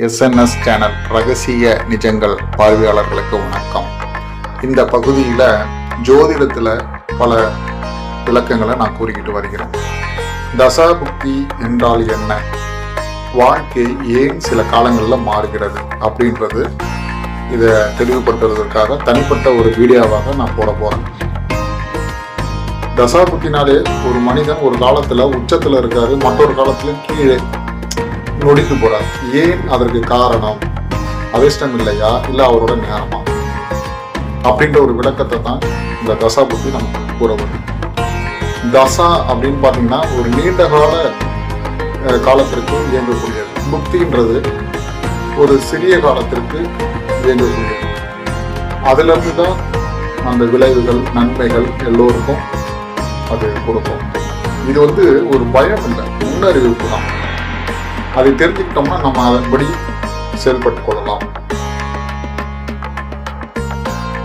SNS channel ரகசிய நிஜங்கள் பார்வையாளர்களுக்கு வணக்கம். இந்த பகுதியில் ஜோதிடத்தில் பல விளக்கங்களை நான் கூறிக்கிட்டு வருகிறேன். தசாபுக்தி என்றால் என்ன, வாழ்க்கை ஏன் சில காலங்களில் மாறுகிறது அப்படின்றது இதை தெளிவுபடுத்துவதற்காக தனிப்பட்ட ஒரு வீடியோவாக நான் போட போகிறேன். தசாபுக்தினாலே ஒரு மனிதன் ஒரு காலத்தில் உச்சத்தில் இருக்காரு, மற்றொரு காலத்தில் கீழே நொடித்து போறார். ஏன் அதற்கு காரணம் அதிர்ஷ்டம் இல்லையா, இல்லை அவரோட நேரமா அப்படின்ற ஒரு விளக்கத்தை தான் இந்த தசா புத்தி நமக்கு கூற வேண்டும். தசா அப்படின்னு பார்த்தீங்கன்னா ஒரு நீண்ட கால காலத்திற்கு இயங்கக்கூடியது. புக்தின்றது ஒரு சிறிய காலத்திற்கு இயங்கக்கூடியது. அதுல இருந்து தான் அந்த விளைவுகள் நன்மைகள் எல்லோருக்கும் அது கொடுக்கும். இது ஒரு பயம் இல்லை, முன்னறிவிப்பு தான். அதை தெரிஞ்சுக்கிட்டோம்னா நம்ம அதன்படி செயல்பட்டு கொள்ளலாம்.